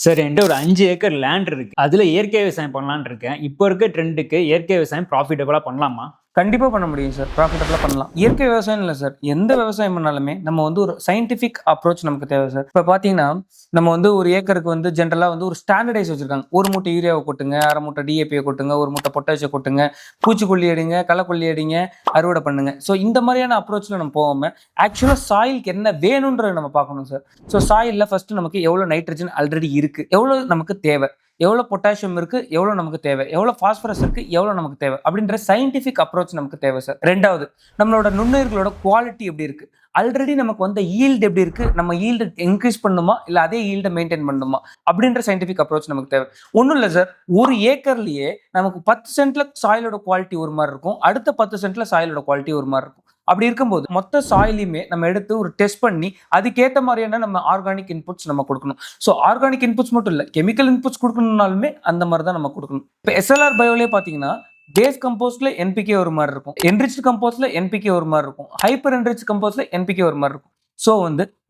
Sir என்கிட்ட ஒரு 5 acre land இருக்கு. அதுல இயற்கை விவசாயம் பண்ணலான்னு இருக்கேன். இப்போ இருக்க ட்ரெண்டுக்கு இயற்கை விவசாயம் ப்ராஃபிட்டபிளா பண்ணலாமா? கண்டிப்பா பண்ண முடியும் சார். ப்ராஃபிட்டபிளா பண்ணலாம். இயற்கை விவசாயம் இல்ல சார். எந்த விவசாயம் பண்ணாலுமே நம்ம ஒரு சயின்டிஃபிக் அப்ரோச் நமக்கு தேவை சார். இப்ப பார்த்தீங்கன்னா, நம்ம ஒரு ஏக்கருக்கு ஜெனரலா ஒரு ஸ்டாண்டர்டைஸ் வச்சிருக்காங்க. 1 மூட்டை யூரியாவ கொட்டுங்க, 1/2 மூட்டை டிஏபிய கொட்டுங்க, 1 மூட்டை பொட்டாசியம் கொட்டுங்க, பூச்சிக்கொல்லி அடிங்க, களைக்கொல்லி அடிங்க, அறுவடை பண்ணுங்க. ஸோ இந்த மாதிரியான அப்ரோச்ல நம்ம போகாம, ஆக்சுவலா சாயிலுக்கு என்ன வேணும்ன்றத நம்ம பார்க்கணும் சார். ஸோ சாயில்ல ஃபர்ஸ்ட் நமக்கு எவ்வளவு நைட்ரஜன் ஆல்ரெடி இருக்கு, எவ்வளவு நமக்கு தேவை, எவ்வளோ பொட்டாசியம் இருக்கு, எவ்வளோ நமக்கு தேவை, எவ்வளோ பாஸ்பரஸ் இருக்கு, எவ்வளோ நமக்கு தேவை அப்படின்ற சயின்டிஃபிக் அப்ரோச் நமக்கு தேவை சார். ரெண்டாவது, நம்மளோட நுண்ணுயிர்களோட குவாலிட்டி எப்படி இருக்கு, ஆல்ரெடி நமக்கு ஈல்டு எப்படி இருக்கு, நம்ம ஈல்டு இன்க்ரீஸ் பண்ணுமா இல்லை அதே ஈல்டை மெயின்டைன் பண்ணுமா அப்படின்ற சயின்டிஃபிக் அப்ரோச் நமக்கு தேவை. ஒன்றும் இல்லை சார், ஒரு ஏக்கர்லயே நமக்கு 10 சென்ட்ல சாயிலோட குவாலிட்டி ஒரு மாதிரி இருக்கும், அடுத்த 10 சென்ட்ல சாயிலோட குவாலிட்டி ஒரு மாதிரி இருக்கும். அப்படி இருக்கும்போது மொத்த சாயிலையுமே நம்ம எடுத்து ஒரு டெஸ்ட் பண்ணி அதுக்கேற்ற மாதிரியான நம்ம ஆர்கானிக் இன்புட்ஸ் நம்ம கொடுக்கணும். ஸோ ஆர்கானிக் இன்புட்ஸ் மட்டும் இல்லை, கெமிக்கல் இன்புட்ஸ் கொடுக்கணும்னாலுமே அந்த மாதிரி தான் நம்ம கொடுக்கணும். இப்போ எஸ்எல்ஆர் பயோலே பார்த்தீங்கன்னா பேஸ் கம்போஸ்ட்ல என்பிகே ஒரு மாதிரி இருக்கும், என்ரிச் கம்போஸ்ட்ல என்பிகே ஒரு மாதிரி இருக்கும், ஹைப்பர் என்ரிச் கம்போஸ்ட்ல என்பிகே ஒரு மாதிரி இருக்கும். ஸோ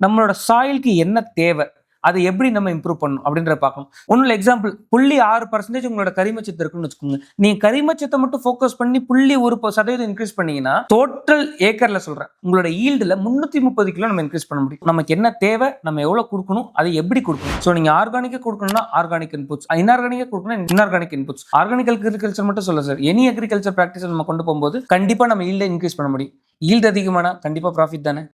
நம்மளோட சாயிலுக்கு என்ன தேவை, அதை எப்படி நம்ம இம்ப்ரூவ் பண்ணணும் அப்படின்றத பார்க்கணும். ஒன்றும் எக்ஸாம்பிள் 0.6% உங்களோட கரிமச்சத்து இருக்குன்னு வச்சுக்கோங்க. நீங்க கரிமச்சத்தை மட்டும் ஃபோக்கஸ் பண்ணி 0.1% இன்க்ரீஸ் பண்ணீங்கன்னா டோட்டல் ஏக்கர்ல சொல்றேன் உங்களோட ஈல்டுல 330 கிலோ நம்ம இன்க்ரீஸ் பண்ண முடியும். நமக்கு என்ன தேவை, நம்ம எவ்வளவு கொடுக்கணும், அதை எப்படி கொடுக்கணும். ஸோ நீங்க ஆர்கானிக்கா கொடுக்கணும்னா ஆர்கானிக் இன்புட்ஸ், இன்ஆர்கானிக்கா கொடுக்கணும் இன்ஆர்கானிக் இன்புட்ஸ். ஆர்கானிக் அக்ரிகல்ச்சர் மட்டும் சொல்ல சார், எனி அக்ரிகல்ச்சர் ப்ராக்டிஸ் நம்ம கொண்டு போகும்போது கண்டிப்பா நம்ம ஈல்டை இன்க்ரீஸ் பண்ண முடியும். ஈல்டு அதிகமானா கண்டிப்பா ப்ராஃபிட் தானே.